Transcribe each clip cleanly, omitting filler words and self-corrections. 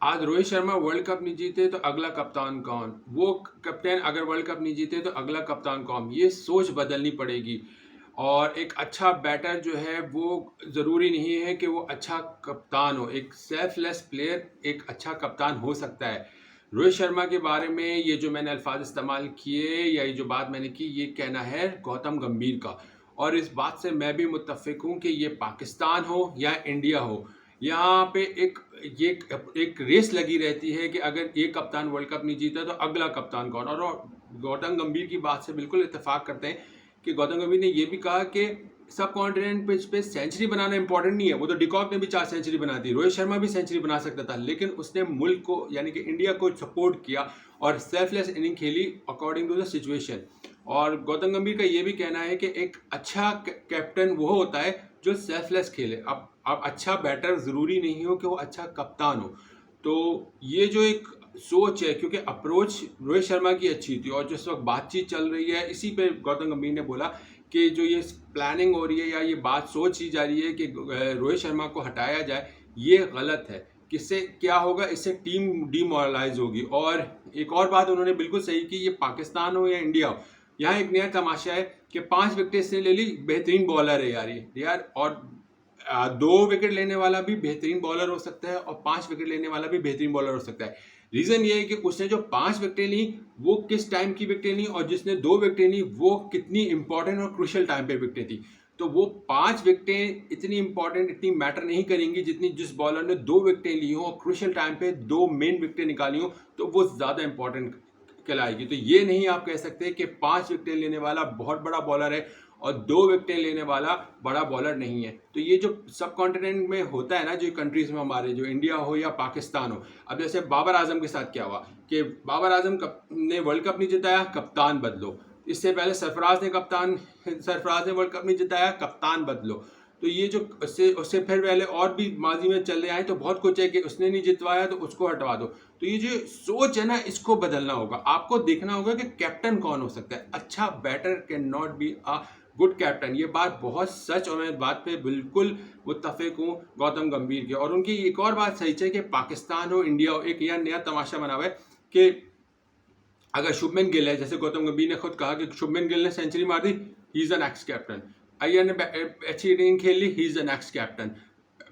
आज Rohit Sharma world cup नहीं जीते तो अगला कप्तान कौन? वो कैप्टन अगर वर्ल्ड कप नहीं जीते तो अगला कप्तान कौन? ये सोच बदलनी पड़ेगी। और एक अच्छा बैटर जो है वो ज़रूरी नहीं है कि वो अच्छा कप्तान हो। एक सेल्फलेस प्लेयर एक अच्छा कप्तान हो सकता है। रोहित शर्मा के बारे में ये जो मैंने अल्फाज इस्तेमाल किए या ये जो बात मैंने की, ये कहना है गौतम गंभीर का। और इस बात से मैं भी मुत्तफिक हूँ कि ये पाकिस्तान हो या इंडिया हो, यहाँ पे ये एक रेस लगी रहती है कि अगर ये कप्तान वर्ल्ड कप नहीं जीता तो अगला कप्तान कौन। और गौतम गंभीर की बात से बिल्कुल इत्तेफाक करते हैं कि गौतम गंभीर ने ये भी कहा कि सब कॉन्टिनेंट पिच पे सेंचुरी बनाना इंपॉर्टेंट नहीं है। वो तो डिकॉक ने भी 4 सेंचुरी बना दी, रोहित शर्मा भी सेंचुरी बना सकता था, लेकिन उसने मुल्क को यानी कि इंडिया को सपोर्ट किया और सेल्फलेस इनिंग खेली अकॉर्डिंग टू द सिचुएशन। और गौतम गंभीर का ये भी कहना है कि एक अच्छा कैप्टन वो होता है जो सेल्फलेस खेले। अब अच्छा बैटर ज़रूरी नहीं हो कि वो अच्छा कप्तान हो। तो ये जो एक सोच है, क्योंकि अप्रोच रोहित शर्मा की अच्छी थी और जिस वक्त बातचीत चल रही है इसी पे गौतम गंभीर ने बोला कि जो ये प्लानिंग हो रही है या ये बात सोच ही जा रही है कि रोहित शर्मा को हटाया जाए, ये गलत है। किससे क्या होगा? इससे टीम डीमोरलाइज होगी। और एक और बात उन्होंने बिल्कुल सही की, ये पाकिस्तान हो या इंडिया हो, यहाँ एक नया तमाशा है कि 5 विकेट इसने ले ली, बेहतरीन बॉलर है यार ये यार। और 2 विकेट लेने वाला भी बेहतरीन बॉलर हो सकता है और 5 विकेट लेने वाला भी बेहतरीन बॉलर हो सकता है। रीज़न ये है कि उसने जो 5 विकेटें ली वो किस टाइम की विकेटें ली, और जिसने 2 विकेटें ली वो कितनी इंपॉर्टेंट और क्रुशियल टाइम पे विकेटें थी। तो वो 5 विकेटें इतनी इंपॉर्टेंट, इतनी मैटर नहीं करेंगी जितनी जिस बॉलर ने 2 विकेटें ली हों और क्रुशियल टाइम पे 2 मेन विकेटें निकाली हों, तो वो ज़्यादा इंपॉर्टेंट कहलाएगी। तो ये नहीं आप कह सकते कि 5 विकेटें लेने वाला बहुत बड़ा बॉलर है और 2 विकेटें लेने वाला बड़ा बॉलर नहीं है। तो ये जो सब कॉन्टिनेंट में होता है ना, जो कंट्रीज में हमारे, जो इंडिया हो या पाकिस्तान हो, अब जैसे बाबर आजम के साथ क्या हुआ कि बाबर आजम ने वर्ल्ड कप नहीं जिताया, कप्तान बदलो। इससे पहले सरफराज ने वर्ल्ड कप नहीं जिताया, कप्तान बदलो। तो ये जो उससे उससे फिर पहले और भी माजी में चले आए तो बहुत कुछ है कि उसने नहीं जितवाया तो उसको हटवा दो। तो ये जो सोच है ना, इसको बदलना होगा। आपको देखना होगा कि कैप्टन कौन हो सकता है। अच्छा batter can not be a good captain. ये बात बहुत सच और मैं इस बात पे बिल्कुल मुत्तफिक हूँ गौतम गंभीर के। और उनकी एक और बात सही है कि पाकिस्तान हो इंडिया हो, एक यह नया तमाशा बना हुआ है कि अगर शुभमन गिल है, जैसे गौतम गंभीर ने खुद कहा कि शुभमन गिल ने सेंचुरी मार दी, he is the next captain. Iyer ने अच्छी इनिंग खेल ली, he is the next captain.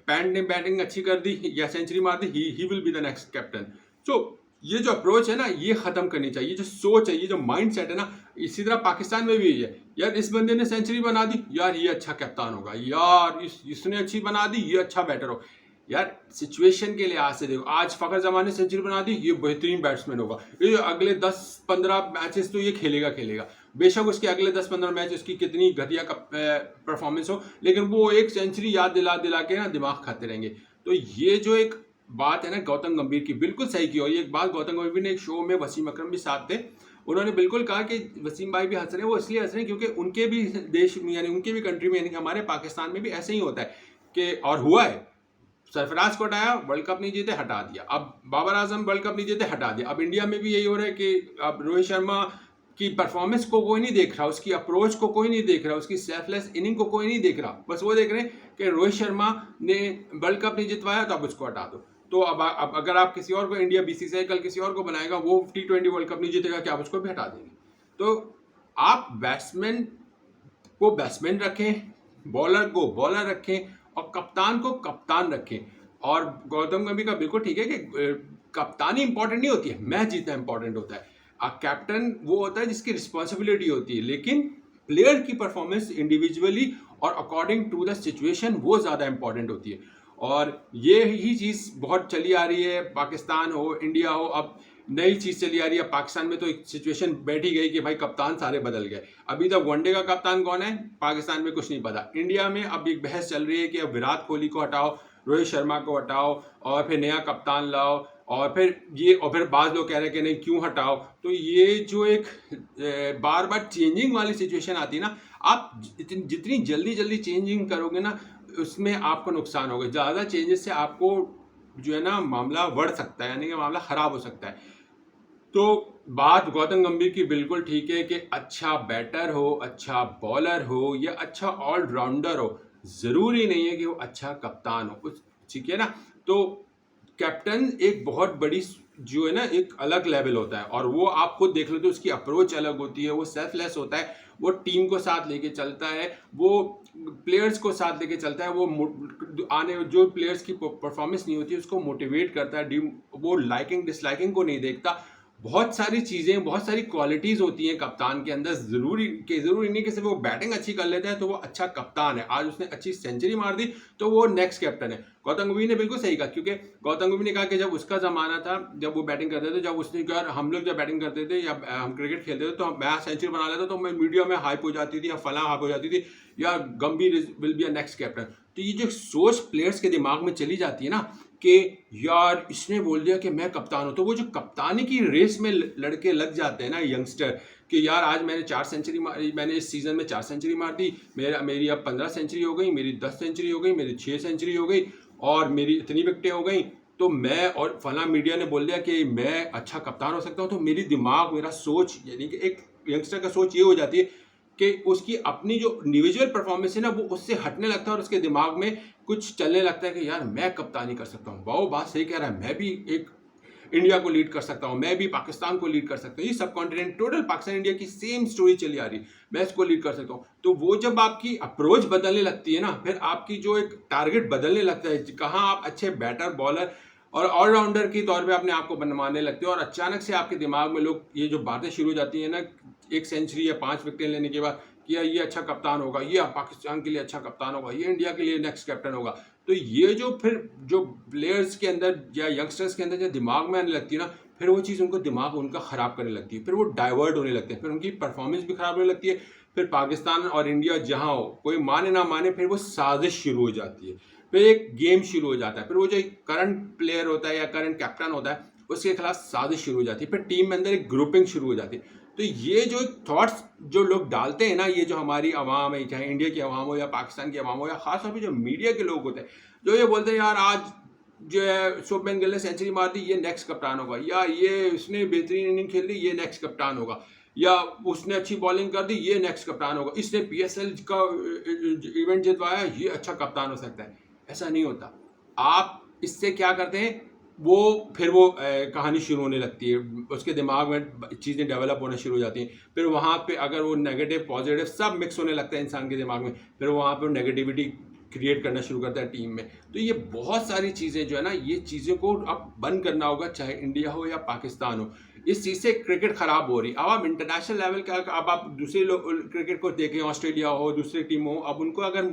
Pant ने बैटिंग अच्छी कर दी या सेंचुरी मार दी, he will be the next captain. So ये जो अप्रोच है ना, ये खत्म करनी चाहिए। ये जो सोच है, ये जो माइंड सेट है ना, इसी तरह पाकिस्तान में भी यही है। यार इस बंदे ने सेंचुरी बना दी, यार ये अच्छा कप्तान होगा, यार इसने अच्छी बना दी, ये अच्छा बैटर हो। यार सिचुएशन के लिहाज से देखो, आज फ़खर जमान ने सेंचुरी बना दी, ये बेहतरीन बैट्समैन होगा, ये अगले 10-15 मैचेस तो ये खेलेगा। बेशक उसके अगले 10-15 मैच उसकी कितनी घटिया परफॉर्मेंस हो, लेकिन वो एक सेंचुरी याद दिला दिला के ना दिमाग खाते रहेंगे। तो ये जो एक बात है ना गौतम गंभीर की, बिल्कुल सही की। और ये एक बात गौतम गंभीर ने एक शो में, वसीम अकरम भी साथ थे, उन्होंने बिल्कुल कहा कि वसीम भाई भी हंस रहे हैं, वो इसलिए हंस रहे हैं क्योंकि उनके भी देश में यानी उनके भी कंट्री में यानी कि हमारे पाकिस्तान में भी ऐसे ही होता है कि, और हुआ है, सरफराज को हटाया, वर्ल्ड कप नहीं जीते, हटा दिया। अब बाबर आजम वर्ल्ड कप नहीं जीते, हटा दिया। अब इंडिया में भी यही हो रहा है कि अब रोहित शर्मा की परफॉर्मेंस को कोई नहीं देख रहा, उसकी अप्रोच को कोई नहीं देख रहा, उसकी सेल्फलेस इनिंग को कोई नहीं देख रहा। बस वो देख रहे हैं कि रोहित शर्मा ने वर्ल्ड कप नहीं जितवाया तो अब उसको हटा दो। तो अब अगर आप किसी और को, इंडिया बीसीसीआई कल किसी और को बनाएगा, वो T20 वर्ल्ड कप नहीं जीतेगा, क्या आप उसको भी हटा देंगे? तो आप बैट्समैन को बैट्समैन रखें, बॉलर को बॉलर रखें और कप्तान को कप्तान रखें। और गौतम गंभीर का बिल्कुल ठीक है कि कप्तानी इंपॉर्टेंट नहीं होती है, मैच जीतना इंपॉर्टेंट होता है। कैप्टन वो होता है जिसकी रिस्पॉन्सिबिलिटी होती है, लेकिन प्लेयर की परफॉर्मेंस इंडिविजुअली और अकॉर्डिंग टू द सिचुएशन वो ज़्यादा इंपॉर्टेंट होती है। और ये ही चीज़ बहुत चली आ रही है, पाकिस्तान हो इंडिया हो, अब नई चीज़ चली आ रही है। पाकिस्तान में तो एक सिचुएशन बैठी गई कि भाई कप्तान सारे बदल गए। अभी तक वनडे का कप्तान कौन है पाकिस्तान में कुछ नहीं पता। इंडिया में अब एक बहस चल रही है कि अब विराट कोहली को हटाओ, रोहित शर्मा को हटाओ और फिर नया कप्तान लाओ, और फिर बाज़ लोग कह रहे हैं कि नहीं क्यों हटाओ। तो ये जो एक बार बार चेंजिंग वाली सिचुएशन आती है ना, आप जितनी जल्दी जल्दी चेंजिंग करोगे ना, उसमें आपको नुकसान होगा। ज़्यादा चेंजेस से आपको जो है ना मामला बढ़ सकता है, यानी कि मामला ख़राब हो सकता है। तो बात गौतम गंभीर की बिल्कुल ठीक है कि अच्छा बैटर हो, अच्छा बॉलर हो या अच्छा ऑलराउंडर हो, ज़रूरी नहीं है कि वो अच्छा कप्तान हो। ठीक है ना? तो कैप्टन एक बहुत बड़ी जो है ना एक अलग लेवल होता है, और वो आप खुद देख लेते हो, उसकी अप्रोच अलग होती है, वो सेल्फलेस होता है, वो टीम को साथ लेके चलता है, वो प्लेयर्स को साथ लेके चलता है, वो आने जो प्लेयर्स की परफॉर्मेंस नहीं होती है उसको मोटिवेट करता है, वो लाइकिंग डिसलाइकिंग को नहीं देखता। बहुत सारी चीज़ें, बहुत सारी क्वालिटीज़ होती हैं कप्तान के अंदर। ज़रूरी नहीं कि सिर्फ वो बैटिंग अच्छी कर लेता है तो वो अच्छा कप्तान है। आज उसने अच्छी सेंचुरी मार दी तो वो नेक्स्ट कैप्टन है। गौतम गंभीर ने बिल्कुल सही कहा, क्योंकि गौतम गंभीर ने कहा कि जब उसका ज़माना था, जब वो बैटिंग करते थे, जब उसने कहा हम लोग जब बैटिंग करते थे या हम क्रिकेट खेलते थे तो मैं सेंचुरी बना लेता तो मैं मीडिया में हाइप हो जाती थी या फलां हाइप हो जाती थी या गंभीर will be a next captain. तो ये जो सोच प्लेयर्स के दिमाग में चली जाती है ना कि यार इसने बोल दिया कि मैं कप्तान हूं, तो वो जो कप्तानी की रेस में लड़के लग जाते हैं ना यंगस्टर कि यार आज मैंने 4 सेंचुरी मारी, मैंने इस सीजन में 4 सेंचुरी मार दी, मेरी अब 15 सेंचुरी हो गई, मेरी 10 सेंचुरी हो गई, मेरी 6 सेंचुरी हो गई और मेरी इतनी विकेटें हो गई, तो मैं और फला मीडिया ने बोल दिया कि मैं अच्छा कप्तान हो सकता हूँ। तो मेरी दिमाग, मेरा सोच, यानी कि एक यंगस्टर का सोच ये हो जाती है कि उसकी अपनी जो इंडिविजुअल परफॉर्मेंस है ना वो उससे हटने लगता है और उसके दिमाग में कुछ चलने लगता है कि यार मैं कप्तानी कर सकता हूँ, वो बात सही कह रहा है, मैं भी एक इंडिया को लीड कर सकता हूँ, मैं भी पाकिस्तान को लीड कर सकता हूँ, ये सब कॉन्टिनेंट टोटल पाकिस्तान इंडिया की सेम स्टोरी चली आ रही, मैं इसको लीड कर सकता हूँ। तो वो जब आपकी अप्रोच बदलने लगती है ना, फिर आपकी जो एक टारगेट बदलने लगता है, कहाँ आप अच्छे बैटर बॉलर और ऑलराउंडर के तौर पे अपने आप को बनवाने लगते हो, और अचानक से आपके दिमाग में लोग ये जो बातें शुरू हो जाती है ना 1 सेंचुरी या 5 विकेट लेने के बाद कि ये अच्छा कप्तान होगा, ये पाकिस्तान के लिए अच्छा कप्तान होगा, ये इंडिया के लिए नेक्स्ट कैप्टन होगा। तो ये जो फिर जो प्लेयर्स के अंदर या यंगस्टर्स के अंदर जो दिमाग में आने लगती है ना, फिर वो चीज़ उनको दिमाग उनका ख़राब करने लगती है, फिर वो डाइवर्ट होने लगते हैं, फिर उनकी परफॉर्मेंस भी ख़राब होने लगती है। फिर पाकिस्तान और इंडिया जहाँ हो, कोई माने ना माने, फिर वो साजिश शुरू हो जाती है, फिर एक गेम शुरू हो जाता है, फिर वो जो करंट प्लेयर होता है या करंट कैप्टन होता है उसके खिलाफ साजिश शुरू हो जाती है, फिर टीम में अंदर एक ग्रुपिंग शुरू हो जाती है। तो ये जो थॉट्स जो लोग डालते हैं ना, ये जो हमारी आवाम है, चाहे इंडिया की आवाम हो या पाकिस्तान की आवाम हो या खासतौर पर जो मीडिया के लोग होते हैं, जो ये बोलते हैं यार आज जो है शुभमन गिल ने सेंचुरी मार दी, ये नेक्स्ट कप्तान होगा, या ये उसने बेहतरीन इनिंग खेल दी, ये नेक्स्ट कप्तान होगा, या उसने अच्छी बॉलिंग कर दी, ये नेक्स्ट कप्तान होगा, इसने पीएसएल का इवेंट जितवाया, ये अच्छा कप्तान हो सकता है। ऐसा नहीं होता। आप इससे क्या करते हैं, वो फिर वो कहानी शुरू होने लगती है, उसके दिमाग में चीज़ें डेवलप होना शुरू हो जाती हैं, फिर वहाँ पे अगर वो नेगेटिव पॉजिटिव सब मिक्स होने लगता है इंसान के दिमाग में, फिर वहाँ पे वो नेगेटिविटी क्रिएट करना शुरू करता है टीम में। तो ये बहुत सारी चीज़ें जो है ना, ये चीज़ों को अब बंद करना होगा, चाहे इंडिया हो या पाकिस्तान हो। इस चीज़ से क्रिकेट ख़राब हो रही। अब आप इंटरनेशनल लेवल का, अब आप दूसरे क्रिकेट को देखें, ऑस्ट्रेलिया हो, दूसरी टीम हो, अब उनको अगर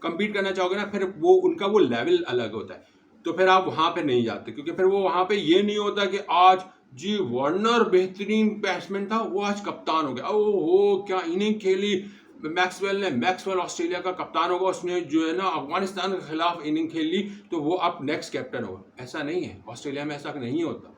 कम्पीट करना चाहोगे ना, फिर वो उनका वो लेवल अलग होता है, तो फिर आप वहाँ पे नहीं जाते, क्योंकि फिर वो वहाँ पे ये नहीं होता कि आज जी वार्नर बेहतरीन बैट्समैन था, वो आज कप्तान हो गया, ओहो क्या इनिंग खेली मैक्सवेल ऑस्ट्रेलिया का कप्तान होगा, उसने जो है ना अफगानिस्तान के खिलाफ इनिंग खेल ली तो वो अब नेक्स्ट कैप्टन होगा। ऐसा नहीं है, ऑस्ट्रेलिया में ऐसा नहीं होता,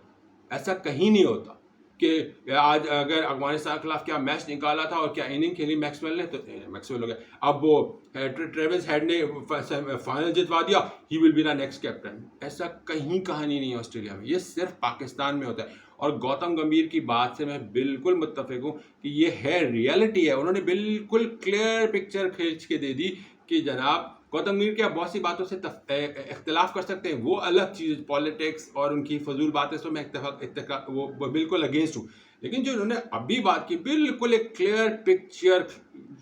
ऐसा कहीं नहीं होता कि आज अगर अफगानिस्तान के खिलाफ क्या मैच निकाला था और क्या इनिंग खेली मैक्सवेल ने, तो मैक्सवेल हो गया। अब वो ट्रेविस हेड ने फाइनल जितवा दिया, ही will be the next captain. ऐसा कहीं कहानी नहीं है ऑस्ट्रेलिया में, ये सिर्फ पाकिस्तान में होता है। और गौतम गंभीर की बात से मैं बिल्कुल मुत्तफिक हूँ कि ये है, रियलिटी है। उन्होंने बिल्कुल क्लियर पिक्चर खींच के दे दी कि जनाब गौतम गंभीर क्या बहुत सी बातों से इख्तलाफ कर सकते हैं, वो अलग चीज़, पॉलिटिक्स और उनकी फजूल बातें, तो मैं वो बिल्कुल अगेंस्ट हूँ। लेकिन जो इन्होंने अभी बात की, बिल्कुल एक क्लियर पिक्चर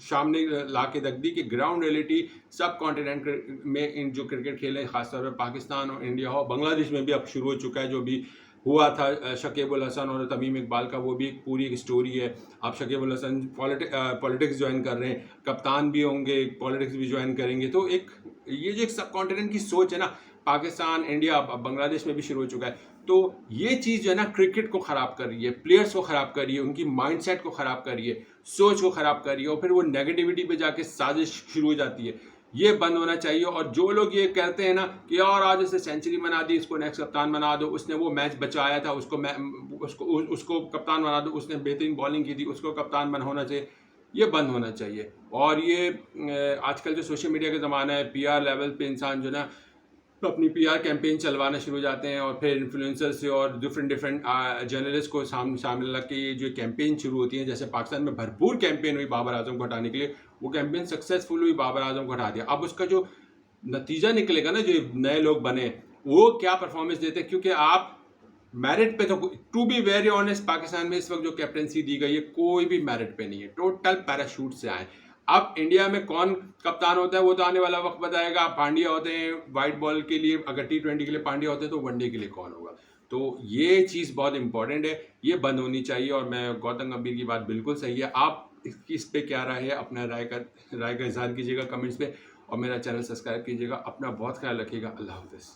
सामने ला के रख दी कि ग्राउंड रियलिटी सब कॉन्टिनेंट में इन जो क्रिकेट खेले, खासतौर पर पाकिस्तान और इंडिया हो, बांग्लादेश में भी अब शुरू हो चुका है, जो भी हुआ था शकीब अल हसन और तमीम इकबाल का, वो भी एक पूरी एक स्टोरी है। आप शकीब अल हसन पॉलिटिक्स ज्वाइन कर रहे हैं, कप्तान भी होंगे, पॉलिटिक्स भी ज्वाइन करेंगे। तो एक ये जो एक सब कॉन्टिनेंट की सोच है ना, पाकिस्तान, इंडिया, बांग्लादेश में भी शुरू हो चुका है। तो ये चीज़ जो है ना क्रिकेट को ख़राब कर रही है, प्लेयर्स को ख़राब कर रही है, उनकी माइंडसेट को ख़राब कर रही है, सोच को ख़राब कर रही है, और फिर वो नेगेटिविटी पे जाके साजिश शुरू हो जाती है। ये बंद होना चाहिए। और जो लोग ये कहते हैं ना कि यार आज इसने सेंचुरी बना दी, इसको नेक्स्ट कप्तान बना दो, उसने वो मैच बचाया था, उसको कप्तान बना दो, उसने बेहतरीन बॉलिंग की थी, उसको कप्तान बना होना चाहिए, ये बंद होना चाहिए। और ये आजकल जो सोशल मीडिया का ज़माना है, पीआर लेवल पे इंसान जो ना तो अपनी पीआर कैंपेन चलवाना शुरू हो जाते हैं, और फिर इन्फ्लुएंसर से और डिफरेंट जर्नलिस्ट को शामिल लग के ये जो कैंपेन शुरू होती है, जैसे पाकिस्तान में भरपूर कैंपेन हुई बाबर आजम को हटाने के लिए, वो कैंपेन सक्सेसफुल हुई, बाबर आजम को हटा दिया। अब उसका जो नतीजा निकलेगा ना, जो नए लोग बने, वो क्या परफॉर्मेंस देते हैं, क्योंकि आप मेरिट पे तो, to be very honest, Pakistan में इस वक्त जो कैप्टनसी दी गई है कोई भी मेरिट पे नहीं है, टोटल पैराशूट से आए। अब इंडिया में कौन कप्तान होता है वो तो आने वाला वक्त बताएगा। पांड्या होते हैं वाइट बॉल के लिए, अगर T20 के लिए पांड्या होते हैं तो वनडे के लिए कौन होगा। तो ये चीज़ बहुत इंपॉर्टेंट है, ये बंद होनी चाहिए। और मैं गौतम गंभीर की बात बिल्कुल सही है। आप इसकी इस पे क्या राय है, अपना राय का इजहार कीजिएगा कमेंट्स पे, और मेरा चैनल सब्सक्राइब कीजिएगा। अपना बहुत ख्याल रखिएगा। अल्लाह हाफिज़।